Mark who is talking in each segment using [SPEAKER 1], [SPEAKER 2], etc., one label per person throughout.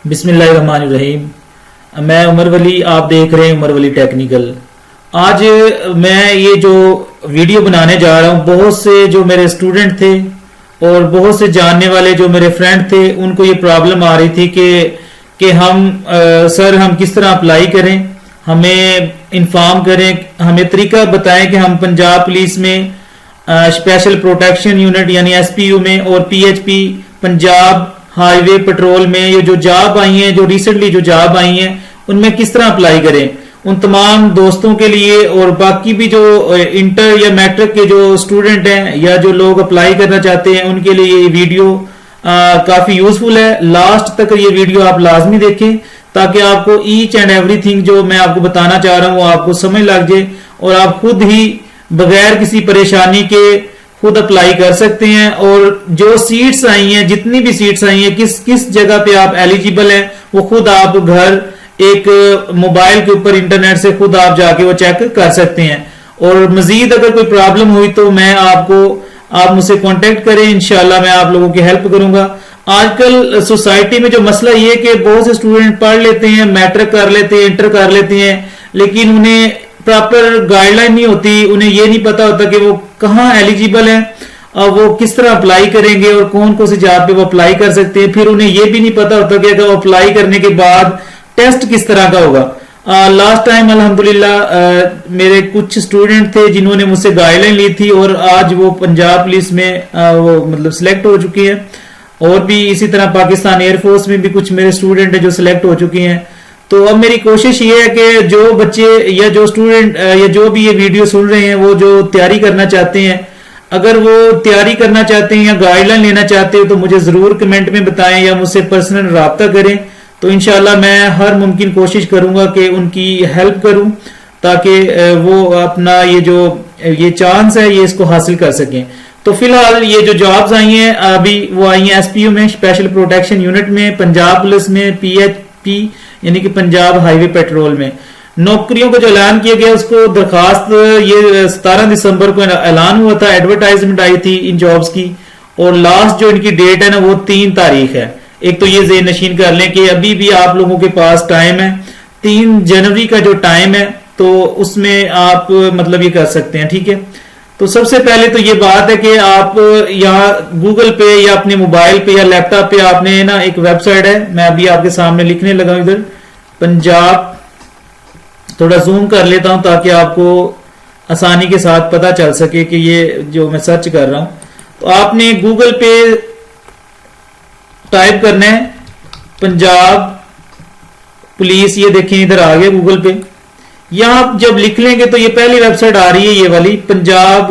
[SPEAKER 1] बिस्मिल्लाहिर्रहमानिर्रहीम। मैं उमर वली, आप देख रहे हैं उमर वली टेक्निकल। आज मैं ये जो वीडियो बनाने जा रहा हूँ, बहुत से जो मेरे स्टूडेंट थे और बहुत से जानने वाले जो मेरे फ्रेंड थे, उनको ये प्रॉब्लम आ रही थी कि सर हम किस तरह अप्लाई करें, हमें इन्फॉर्म करें, हमें तरीका बताएं कि हम पंजाब पुलिस में स्पेशल प्रोटेक्शन यूनिट यानी एसपीयू में और पीएचपी पंजाब हाईवे पेट्रोल में ये जो जॉब आई हैं, जो रिसेंटली जो जॉब आई हैं, उनमें किस तरह अप्लाई करें। उन तमाम दोस्तों के लिए और बाकी भी जो इंटर या मैट्रिक के जो स्टूडेंट हैं या जो लोग अप्लाई करना चाहते हैं, उनके लिए ये वीडियो काफी यूजफुल है। लास्ट तक ये वीडियो आप लाजमी देखें ताकि आपको ईच एंड एवरीथिंग जो मैं आपको बताना चाह रहा हूं वो आपको समझ लग जाए और आप खुद ही बगैर किसी परेशानी के खुद अप्लाई कर सकते हैं। और जो सीट्स आई हैं, जितनी भी सीट्स आई हैं, किस किस जगह पे आप एलिजिबल हैं, वो खुद आप घर एक मोबाइल के ऊपर इंटरनेट से खुद आप जाके वो चेक कर सकते हैं। और मजीद अगर कोई प्रॉब्लम हुई तो आप मुझसे कांटेक्ट करें, इंशाल्लाह मैं आप लोगों की हेल्प करूंगा। आजकल सोसाइटी में जो मसला ये है कि बहुत से स्टूडेंट पढ़ लेते हैं, मैट्रिक कर लेते हैं, इंटर कर लेते हैं, लेकिन उन्हें प्रॉपर गाइडलाइन नहीं होती, उन्हें ये नहीं पता होता कि वो कहाँ एलिजिबल है और वो किस तरह अप्लाई करेंगे और कौन कौन सी जॉब पे वो अप्लाई कर सकते हैं। फिर उन्हें ये भी नहीं पता होता कि अगर अप्लाई करने के बाद टेस्ट किस तरह का होगा। लास्ट टाइम अल्हम्दुलिल्लाह मेरे कुछ स्टूडेंट थे जिन्होंने मुझसे गाइडलाइन ली थी और आज वो पंजाब पुलिस में वो मतलब सिलेक्ट हो चुकी है। और भी इसी तरह पाकिस्तान एयरफोर्स में भी कुछ मेरे स्टूडेंट है जो सिलेक्ट हो चुके हैं। तो अब मेरी कोशिश ये है कि जो बच्चे या जो स्टूडेंट या जो भी ये वीडियो सुन रहे हैं, वो जो तैयारी करना चाहते हैं, अगर वो तैयारी करना चाहते हैं या गाइडलाइन लेना चाहते हैं तो मुझे जरूर कमेंट में बताएं या मुझसे पर्सनल राब्ता करें। तो इंशाल्लाह मैं हर मुमकिन कोशिश करूंगा कि उनकी हेल्प करूं ताकि वो अपना ये चांस है ये इसको हासिल कर सकें। तो फिलहाल ये जो जॉब्स आई हैं अभी वो आई हैं एसपीयू में, स्पेशल प्रोटेक्शन यूनिट में, पंजाब पुलिस में, पीएचपी यानी कि पंजाब हाईवे पेट्रोल में। नौकरियों को जो ऐलान किया गया उसको दरखास्त ये 17 दिसंबर को ऐलान हुआ था, एडवर्टाइजमेंट आई थी इन जॉब्स की और लास्ट जो इनकी डेट है ना वो 3 तारीख है। एक तो ये ज़हन नशीन कर लें कि अभी भी आप लोगों के पास टाइम है, 3 जनवरी का जो टाइम है तो उसमें आप मतलब ये कर सकते हैं, ठीक है। तो सबसे पहले तो ये बात है कि आप यहाँ गूगल पे या अपने मोबाइल पे या लैपटॉप पे आपने ना एक वेबसाइट है, मैं अभी आपके सामने लिखने लगा हूं इधर पंजाब, थोड़ा जूम कर लेता हूं ताकि आपको आसानी के साथ पता चल सके कि ये जो मैं सर्च कर रहा हूं। तो आपने गूगल पे टाइप करना है पंजाब पुलिस, ये देखें इधर आ गया गूगल पे। यहां जब लिख लेंगे तो ये पहली वेबसाइट आ रही है, ये वाली पंजाब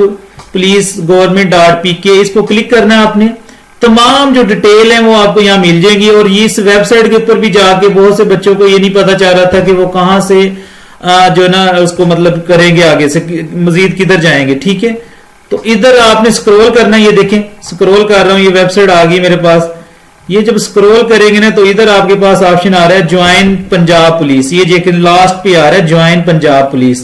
[SPEAKER 1] पुलिस गवर्नमेंट.pk, इसको क्लिक करना है आपने। तमाम जो डिटेल है वो आपको यहाँ मिल जाएगी। और ये इस वेबसाइट के ऊपर भी जाके बहुत से बच्चों को ये नहीं पता चल रहा था कि वो कहां से जो ना उसको मतलब करेंगे, आगे से मजीद किधर जाएंगे, ठीक है। तो इधर आपने स्क्रॉल करना, ये देखें स्क्रॉल कर रहा हूं, ये वेबसाइट आ गई मेरे पास। ये जब स्क्रॉल करेंगे ना तो इधर आपके पास ऑप्शन आ रहा है ज्वाइन पंजाब पुलिस, ये देखिए लास्ट पे आ रहा है ज्वाइन पंजाब पुलिस।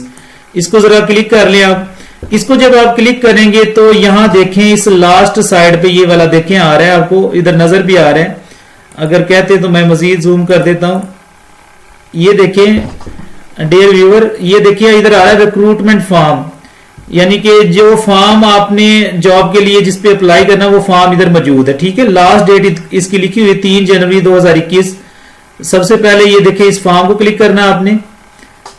[SPEAKER 1] इसको जरा क्लिक कर लें आप। इसको जब आप क्लिक करेंगे तो यहां देखें इस लास्ट साइड पे ये वाला देखें आ रहा है, आपको इधर नजर भी आ रहा है। अगर कहते तो मैं मजीद जूम कर देता हूं, ये देखें डियर व्यूअर, ये देखिए इधर आ रहा है रिक्रूटमेंट फॉर्म, यानी कि जो फॉर्म आपने जॉब के लिए जिस पे अप्लाई करना वो फॉर्म इधर मौजूद है, ठीक है। लास्ट डेट इसकी लिखी हुई 3 जनवरी 2021। सबसे पहले ये देखिए इस फॉर्म को क्लिक करना आपने।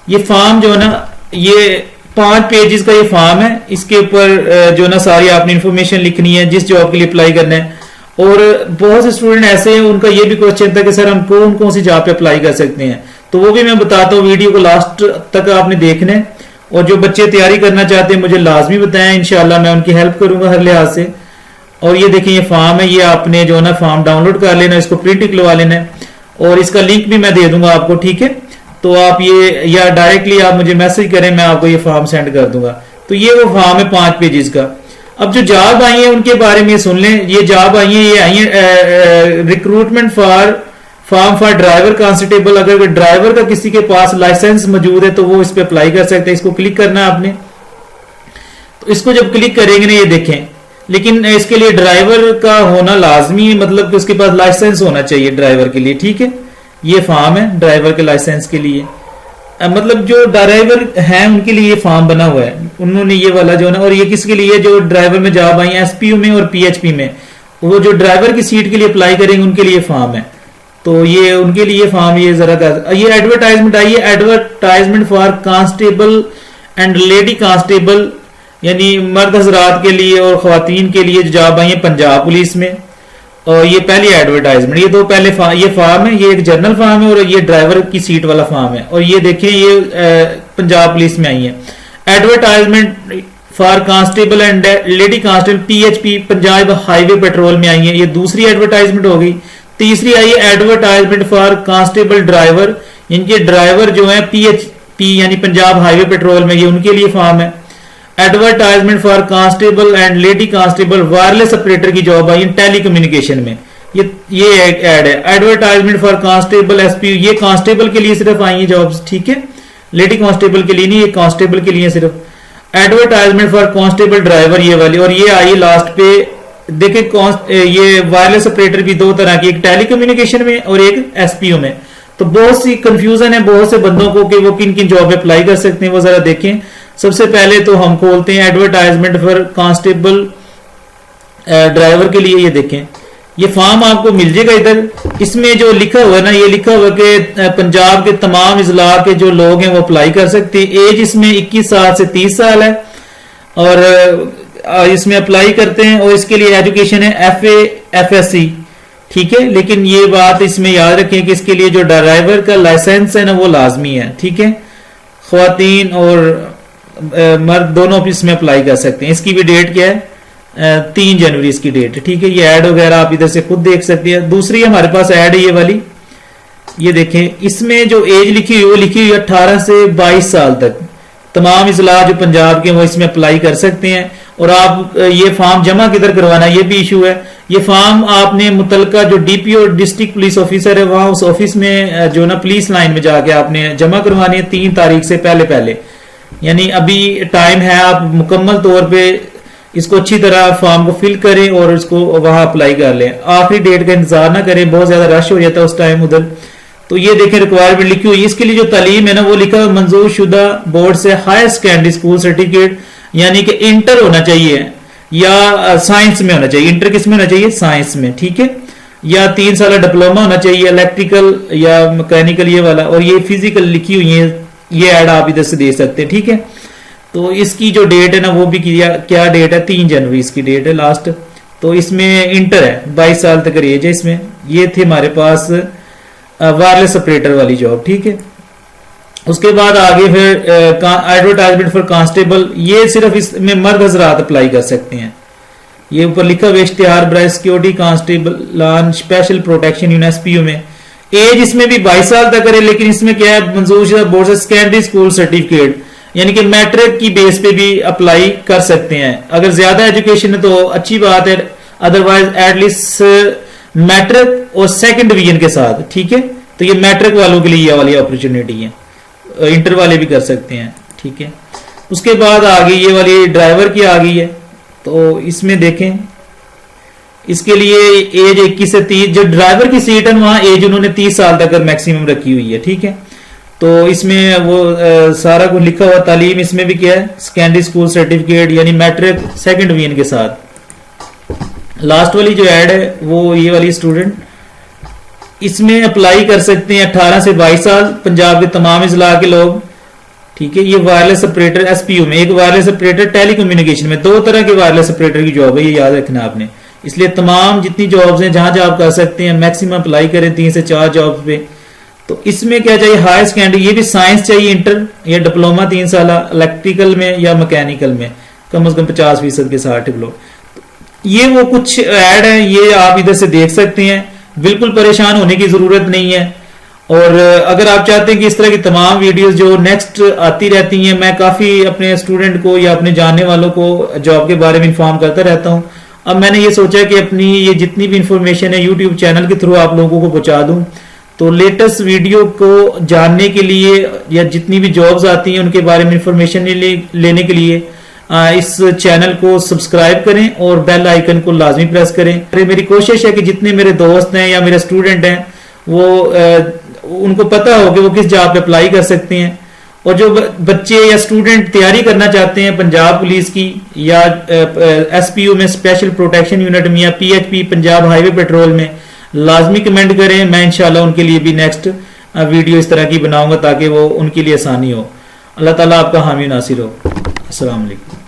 [SPEAKER 1] ये फॉर्म जो है ना ये 5 पेजेस का ये फॉर्म है, इसके ऊपर जो ना सारी आपने इंफॉर्मेशन लिखनी है जिस जॉब के लिए अप्लाई करना है। और बहुत से स्टूडेंट ऐसे हैं उनका ये भी क्वेश्चन था कि सर हम कौन कौन सी जॉब पे अप्लाई कर सकते हैं, तो वो भी मैं बताता हूँ। वीडियो को लास्ट तक आपने देखना है और जो बच्चे तैयारी करना चाहते हैं मुझे लाजमी बताएं, इंशाल्लाह मैं उनकी हेल्प करूंगा हर लिहाज से। और ये देखिए ये फॉर्म है, ये आपने जो ना फॉर्म डाउनलोड कर लेना, इसको प्रिंट निकलवा लेना है और इसका लिंक भी मैं दे दूंगा आपको, ठीक है। तो आप ये या डायरेक्टली आप मुझे मैसेज करें, मैं आपको ये फॉर्म सेंड कर दूंगा। तो ये वो फॉर्म है 5 पेजेस का। अब जो जॉब आई है उनके बारे में सुन लें। ये जॉब आई है, ये आई है recruitment form for driver constable. अगर ड्राइवर का किसी के पास लाइसेंस मौजूद है तो वो इस पे अप्लाई कर सकते हैं। इसको क्लिक करना है आपने। तो इसको जब क्लिक करेंगे ना ये देखें, लेकिन इसके लिए ड्राइवर का होना लाजमी है, मतलब कि उसके पास लाइसेंस होना चाहिए ड्राइवर के लिए, ठीक है। ये फॉर्म है ड्राइवर के लाइसेंस के लिए। मतलब जो ड्राइवर हैं उनके लिए ये फॉर्म बना हुआ है, उन्होंने ये वाला जो ना, और ये किसके लिए, जो ड्राइवर में जॉब आई है एसपीयू में और पीएचपी में, वो जो ड्राइवर की सीट के लिए अप्लाई करेंगे उनके लिए फॉर्म है। तो ये उनके लिए फॉर्म, ये जरा ये एडवर्टाइजमेंट आई है, advertisement for constable and lady constable, यानी मर्द हजरात के लिए और खवातीन के लिए जो जॉब आई है पंजाब पुलिस में। और ये पहली एडवर्टाइजमेंट, ये दो पहले ये फॉर्म है, ये एक जनरल फॉर्म है और ये ड्राइवर की सीट वाला फॉर्म है। और ये देखें ये पंजाब पुलिस में आई है। Advertisement for constable and lady constable PHP Punjab highway petrol में आई है, ये दूसरी एडवर्टाइजमेंट हो गई। तीसरी आई है एडवर्टाइजमेंट फॉर कांस्टेबल ड्राइवर, इनके ड्राइवर जो है पीएचपी यानी पंजाब हाईवे पेट्रोल में, ये उनके लिए फॉर्म है। Advertisement for constable and lady constable wireless operator की जॉब आई टेली कम्युनिकेशन में, ये एक ऐड है। एडवर्टाइजमेंट फॉर कांस्टेबल एसपीयू, ये कांस्टेबल के लिए सिर्फ आई है जॉब्स, ठीक है, लेडी कांस्टेबल के लिए नहीं, ये कांस्टेबल के लिए सिर्फ। एडवर्टाइजमेंट फॉर कांस्टेबल ड्राइवर ये वाली, और ये आई लास्ट पे देखे ये वायरलेस ऑपरेटर भी दो तरह की, एक टेली कम्युनिकेशन में और एक एसपीयू में। तो बहुत सी कंफ्यूजन है बहुत से बंदों को कि वो किन किन जॉब में अप्लाई कर सकते हैं, वो जरा देखें। सबसे पहले तो हम खोलते हैं एडवर्टाइजमेंट फॉर कांस्टेबल ड्राइवर के लिए, ये देखें ये फॉर्म आपको मिल जाएगा इधर। इसमें जो लिखा हुआ है ना, ये लिखा हुआ कि पंजाब के तमाम इजला के जो लोग हैं वो अप्लाई कर सकते हैं। एज इसमें 21 साल से 30 साल है और इसमें अप्लाई करते हैं। और इसके लिए एजुकेशन है FA FSC, ठीक है। लेकिन ये बात इसमें याद रखें कि इसके लिए जो ड्राइवर का लाइसेंस है ना वो लाजमी है, ठीक है। ख्वातीन और मर्द दोनों इसमें अप्लाई कर सकते हैं। इसकी भी डेट क्या है, 3 जनवरी इसकी डेट, ठीक है। ये ऐड वगैरह आप इधर से खुद देख सकते हैं। दूसरी हमारे पास ऐड है ये वाली, ये देखें इसमें जो एज लिखी हुई वो लिखी हुई 18 से 22 साल तक तमाम इजला जो पंजाब के वो इसमें अप्लाई कर सकते हैं। और आप ये फॉर्म जमा किधर करवाना ये भी इशू है। ये फॉर्म आपने मुतलका जो डीपीओ डिस्ट्रिक्ट पुलिस ऑफिसर है वहां उस ऑफिस में जो ना पुलिस लाइन में जाके आपने जमा करवानी है 3 तारीख से पहले, यानी अभी टाइम है। आप मुकम्मल तौर पे इसको अच्छी तरह फॉर्म को फिल करें और इसको वहां अप्लाई कर लें। आखिरी डेट का इंतजार ना करें, बहुत ज्यादा रश हो जाता है उस टाइम उधर। तो ये देखें रिक्वायरमेंट लिखी हुई, इसके लिए जो तालीम है ना वो लिखा है मंजूर शुदा बोर्ड से हायर सेकेंडरी स्कूल सर्टिफिकेट, यानी कि इंटर होना चाहिए या साइंस में होना चाहिए। इंटर किस में होना चाहिए, साइंस में, ठीक है। या 3 साल डिप्लोमा होना चाहिए इलेक्ट्रिकल या मैकेनिकल ये वाला। और ये फिजिकल लिखी हुई है, ये ऐड आप इधर से दे सकते हैं, ठीक है। तो इसकी जो डेट है ना वो भी क्या डेट है, 3 जनवरी इसकी डेट है लास्ट। तो इसमें इंटर है, 22 साल तक एज है इसमें। ये थे हमारे पास वायरलेस ऑपरेटर वाली जॉब, ठीक है। उसके बाद आगे फिर एडवर्टाइजमेंट फॉर कांस्टेबल, ये सिर्फ इसमें मर्द हजरात अप्लाई कर सकते हैं। ये ऊपर लिखा हुआ इश्तिहार bright security constable on special protection USPU में। एज इसमें भी 22 साल तक करे, लेकिन इसमें क्या है मंजूर शुदा बोर्ड से सेकेंडरी स्कूल सर्टिफिकेट, यानी कि मैट्रिक की बेस पे भी अप्लाई कर सकते हैं। अगर ज्यादा एजुकेशन है तो अच्छी बात है, अदरवाइज एटलीस्ट मैट्रिक और सेकंड डिवीजन के साथ, ठीक है। तो ये मैट्रिक वालों के लिए ये वाली अपॉर्चुनिटी है, इंटर वाले भी कर सकते हैं, ठीक है। उसके बाद आ गई ये वाली ड्राइवर की आ गई है। तो इसमें देखें इसके लिए एज 21 से 30, जो ड्राइवर की सीट है वहां एज उन्होंने 30 साल तक मैक्सिमम रखी हुई है, ठीक है। तो इसमें वो सारा कुछ लिखा हुआ, तालीम इसमें भी क्या है सेकेंडरी स्कूल सर्टिफिकेट यानी मैट्रिक सेकंड डिवीजन के साथ। लास्ट वाली जो ऐड है वो ये वाली स्टूडेंट इसमें अप्लाई कर सकते हैं 18 से 22 साल पंजाब के तमाम इजला के लोग, ठीक है। ये वायरलेस ऑपरेटर एसपीयू में, एक वायरलेस ऑपरेटर टेली कम्युनिकेशन में, 2 तरह के वायरलेस ऑपरेटर की जॉब है, ये याद रखना आपने। इसलिए तमाम जितनी जॉब्स हैं जहां जहां आप कर सकते हैं मैक्सिमम अप्लाई करें 3 से 4 जॉब्स पे। तो इसमें क्या चाहिए, हायर सेकेंडरी, ये भी साइंस चाहिए, इंटर या डिप्लोमा 3 साल इलेक्ट्रिकल में या मैकेनिकल में कम से कम 50% के साथ लोग। ये वो कुछ ऐड है, ये आप इधर से देख सकते हैं, बिल्कुल परेशान होने की जरूरत नहीं है। और अगर आप चाहते हैं कि इस तरह की तमाम वीडियोस जो नेक्स्ट आती रहती हैं, मैं काफी अपने स्टूडेंट को या अपने जानने वालों को जॉब के बारे में इन्फॉर्म करता रहता हूं। अब मैंने ये सोचा कि अपनी ये जितनी भी इंफॉर्मेशन है यूट्यूब चैनल के थ्रू आप लोगों को पहुंचा दूं। तो लेटेस्ट वीडियो को जानने के लिए या जितनी भी जॉब्स आती हैं उनके बारे में इंफॉर्मेशन लेने के लिए इस चैनल को सब्सक्राइब करें और बेल आइकन को लाजमी प्रेस करें। मेरी कोशिश है कि जितने मेरे दोस्त हैं या मेरे स्टूडेंट हैं वो उनको पता हो कि वो किस जॉब पे अप्लाई कर सकते हैं। और जो बच्चे या स्टूडेंट तैयारी करना चाहते हैं पंजाब पुलिस की या एसपीयू में स्पेशल प्रोटेक्शन यूनिट में या पीएचपी पंजाब हाईवे पेट्रोल में, लाजमी कमेंट करें। मैं इंशाल्लाह उनके लिए भी नेक्स्ट वीडियो इस तरह की बनाऊंगा ताकि वो उनके लिए आसानी हो। अल्लाह ताला आपका हामी नासिर हो। अस्सलाम वालेकुम।